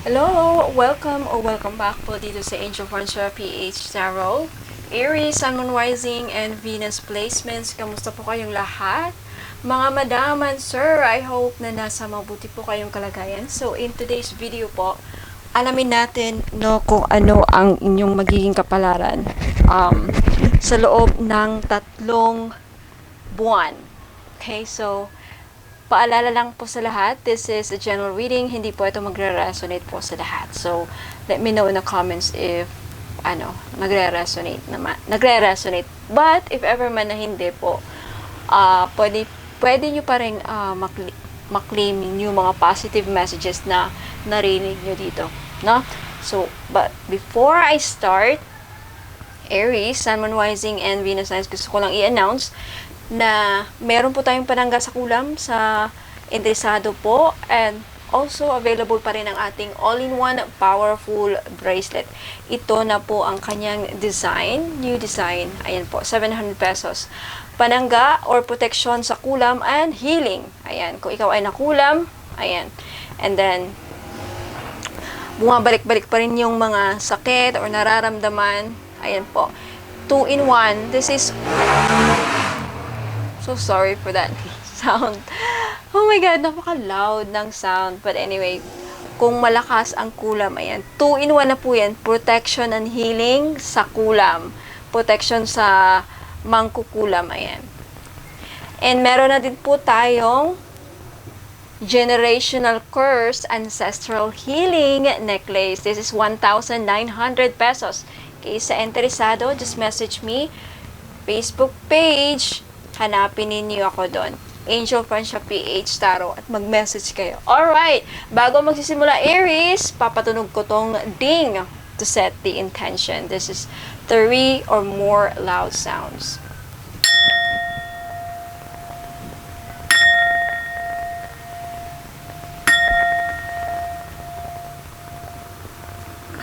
Hello! Welcome back po dito sa Angel Francia PH Tarot. Aries, Sun, Moon, Rising, and Venus placements. Kamusta po kayong lahat? Mga madaman, sir, I hope na nasa mabuti po kayong kalagayan. So, in today's video po, alamin natin kung ano ang inyong magiging kapalaran sa loob ng 3 buwan. Okay, so paalala lang po sa lahat, this is a general reading, hindi po ito magre-resonate po sa lahat. So, let me know in the comments if, nagre-resonate naman. Nagre-resonate. But, if ever man na hindi po, pwede nyo pa rin maklaim yung mga positive messages na narinig nyo dito. No? So, but before I start, Aries, Sun, Moon, Rising, and Venus signs, gusto ko lang i-announce na meron po tayong panangga sa kulam sa interesado po, and also available pa rin ang ating all-in-one powerful bracelet. Ito na po ang kanyang design, new design. Ayan po, 700 pesos. Panangga or protection sa kulam and healing. Ayan, kung ikaw ay nakulam, ayan. And then, bumabalik-balik pa rin yung mga sakit or nararamdaman. Ayan po. 2-in-1. This is... So sorry for that sound. Oh my God, napaka-loud ng sound. But anyway, kung malakas ang kulam, ayan. 2-in-1 na po yan. Protection and healing sa kulam. Protection sa mangkukulam, ayan. And meron na din po tayong generational curse ancestral healing necklace. This is 1,900 pesos. Okay, sa interesado, just message me. Facebook page. Hanapin ninyo ako doon. Angel Francia PH Tarot at mag-message kayo. Alright! Bago magsisimula, Aries, papatunog ko tong ding to set the intention. This is 3 or more loud sounds.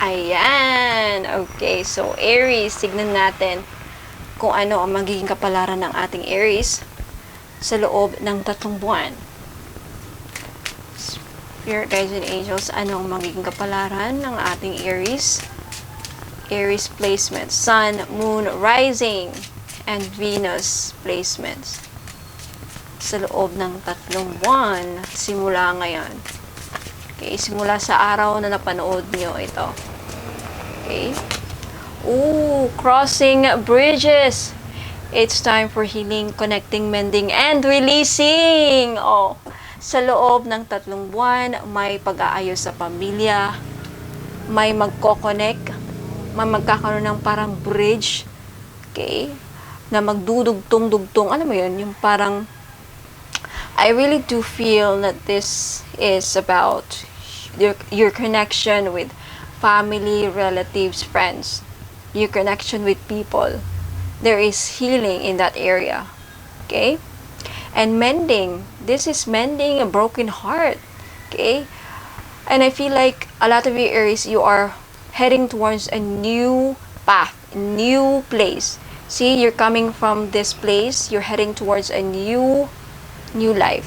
Ayan! Okay, so Aries, tignan natin kung ano ang magiging kapalaran ng ating Aries sa loob ng 3 buwan. Spirit guides and angels, ano ang magiging kapalaran ng ating Aries? Aries placements, Sun, Moon, Rising, and Venus placements sa loob ng 3 buwan simula ngayon. Okay, simula sa araw na napanood nyo ito. Okay. Ooh, crossing bridges. It's time for healing, connecting, mending, and releasing. Oh, sa loob ng 3 buwan, may pag-aayos sa pamilya, may magko-connect, may magkakaroon ng parang bridge, okay, na magdudugtong-dugtong. Alam mo yun, yung parang, I really do feel that this is about your connection with family, relatives, friends. Your connection with people. There is healing in that area. Okay? And mending. This is mending a broken heart. Okay? And I feel like a lot of you Aries, you are heading towards a new path, a new place. See, you're coming from this place, you're heading towards a new life.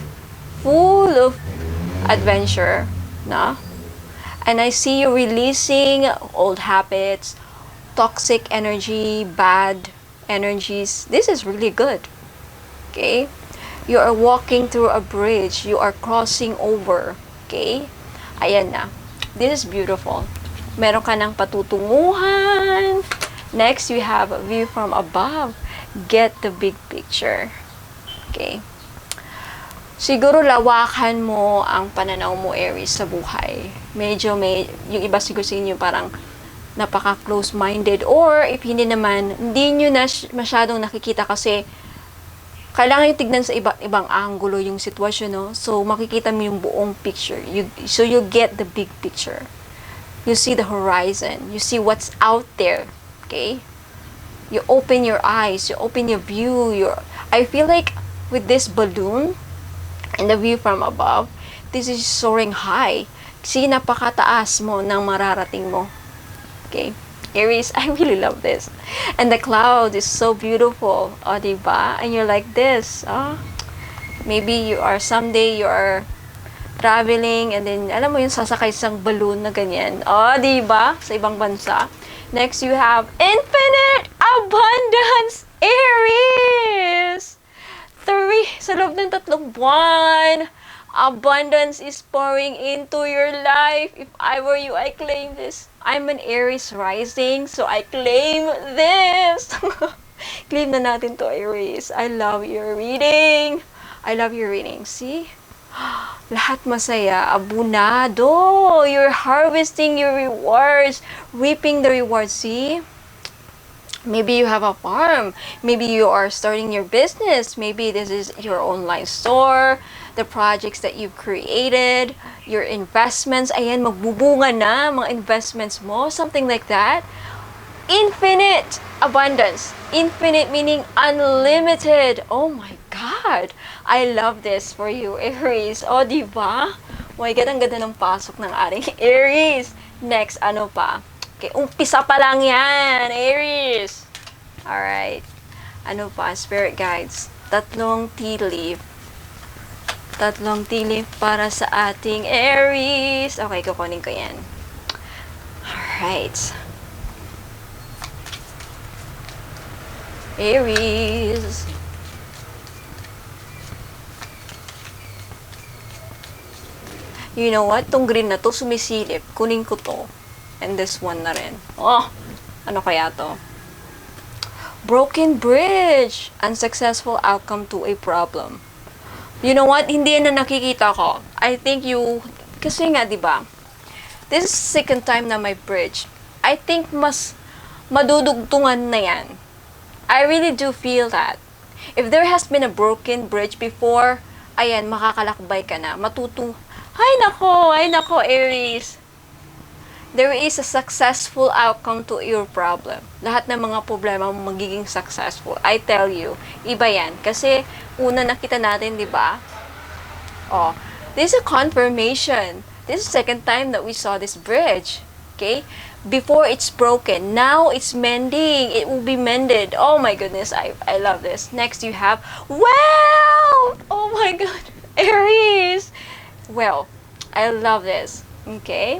Full of adventure. Na? And I see you releasing old habits, toxic energy, bad energies. This is really good. Okay? You are walking through a bridge. You are crossing over. Okay? Ayan na. This is beautiful. Meron ka ng patutunguhan. Next, you have a view from above. Get the big picture. Okay? Siguro lawakan mo ang pananaw mo, Aries, sa buhay. Medyo yung iba siguro sa inyo parang napaka-close-minded, or if hindi naman, hindi nyo na masyadong nakikita kasi kailangan yung tignan sa ibang angulo yung sitwasyon, no? So, makikita mo yung buong picture. So, you get the big picture. You see the horizon. You see what's out there. Okay? You open your eyes. You open your view. I feel like with this balloon and the view from above, this is soaring high. Kasi napakataas mo ng mararating mo. Okay? Aries, I really love this. And the cloud is so beautiful. O, diba? And you're like this. Maybe someday you are traveling, and then, alam mo yung sasakay sa balloon na ganyan. Oh, diba? Sa ibang bansa. Next, you have infinite abundance, Aries! 3, sa loob ng 3 buwan, abundance is pouring into your life. If I were you, I claim this. I'm an Aries rising, so I claim this. Claim na natin to, Aries. I love your reading. I love your reading. See? Lahat masaya, abunado. You're harvesting your rewards, reaping the rewards. See? Maybe you have a farm. Maybe you are starting your business. Maybe this is your online store. The projects that you've created, your investments. Ayan, magbubunga na mga investments mo. Something like that. Infinite abundance. Infinite meaning unlimited. Oh my God. I love this for you, Aries. O, diba? Oh my God, ang ganda ng pasok ng ating Aries. Next, ano pa? Okay, umpisa pa lang yan, Aries. Alright. Ano pa? Spirit guides. Tatlong tea leaf. Tatlong tea leaf para sa ating Aries. Okay, kukunin ko yan. Alright. Aries. You know what? Tong green na to, sumisilip. Kunin ko to. And this one na rin. Oh! Ano kaya to? Broken bridge. Unsuccessful outcome to a problem. You know what? Hindi yan na nakikita ko. I think you... Kasi nga, di ba? This is second time na may bridge. I think mas madudugtungan na yan. I really do feel that. If there has been a broken bridge before, ayan, makakalakbay ka na. Ay nako, Aries. There is a successful outcome to your problem. Lahat ng mga problema mo magiging successful. I tell you, iba yan. Kasi, una nakita natin, di ba? Oh, this is a confirmation. This is the second time that we saw this bridge. Okay? Before it's broken. Now it's mending. It will be mended. Oh my goodness, I love this. Next, you have, well! Oh my God, Aries! Well, I love this. Okay?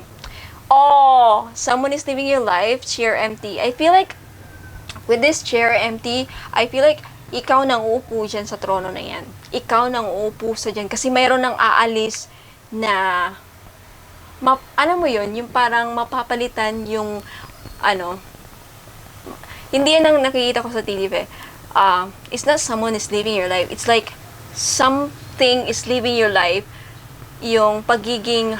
Oh, someone is living your life, chair empty. I feel like, with this chair empty, I feel like, ikaw nang uupo dyan sa trono na yan. Ikaw nang uupo sa dyan. Kasi mayroon nang aalis na, alam mo yun, yung parang mapapalitan yung, hindi yan ang nakikita ko sa TV. It's not someone is living your life. It's like, something is living your life. Yung pagiging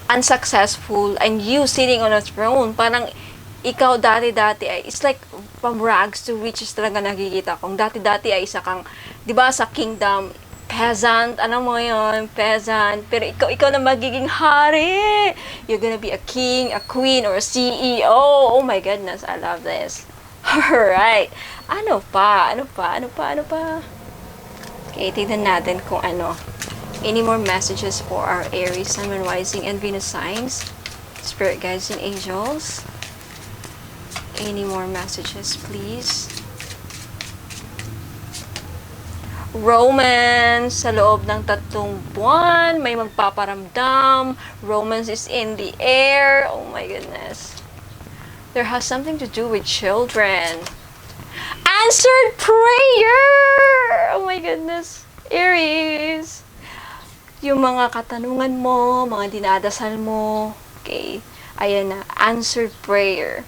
unsuccessful and you sitting on a throne. Parang ikaw dati-dati ay, it's like from rags to riches talaga nakikita kong dati-dati ay isa kang, di ba sa kingdom, peasant, ano mo yun, peasant, pero ikaw na magiging hari. You're gonna be a king, a queen, or a CEO. Oh my goodness, I love this. Alright. Ano pa? Okay, tignan natin kung ano. Any more messages for our Aries, Sun, Moon, Rising, and Venus signs? Spirit guides and angels. Any more messages, please? Romance, sa loob ng 3 buwan, may magpaparamdam. Romance is in the air. Oh my goodness. There has something to do with children. Answered prayer! Oh my goodness. Aries. Yung mga katanungan mo, mga dinadasal mo. Okay. Ayan na. Answered prayer.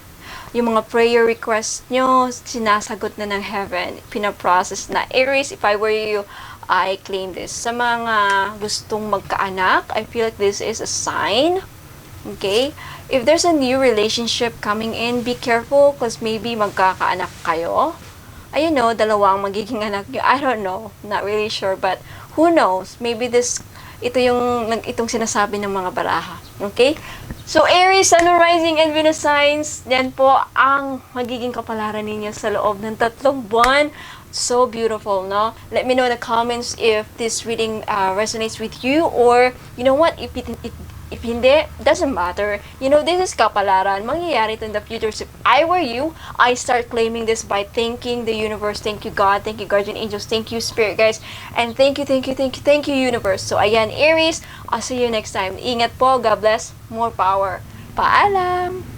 Yung mga prayer requests nyo, sinasagot na ng heaven. Pinaprocess na. Aries, if I were you, I claim this. Sa mga gustong magkaanak, I feel like this is a sign. Okay? If there's a new relationship coming in, be careful because maybe magkakaanak kayo. Ayun no, dalawang magiging anak nyo. I don't know. Not really sure. But who knows? Maybe itong sinasabi ng mga baraha. Okay? So, Aries, Sun, Moon, Rising, and Venus signs, yan po ang magiging kapalaran ninyo sa loob ng 3 buwan. So beautiful, no? Let me know in the comments if this reading resonates with you, or you know what, if hindi, doesn't matter. You know, this is kapalaran. Mangyayari ito in the future. So if I were you, I start claiming this by thanking the universe. Thank you, God. Thank you, guardian angels. Thank you, spirit guys. And thank you, universe. So, ayan, Aries, I'll see you next time. Ingat po. God bless. More power. Paalam!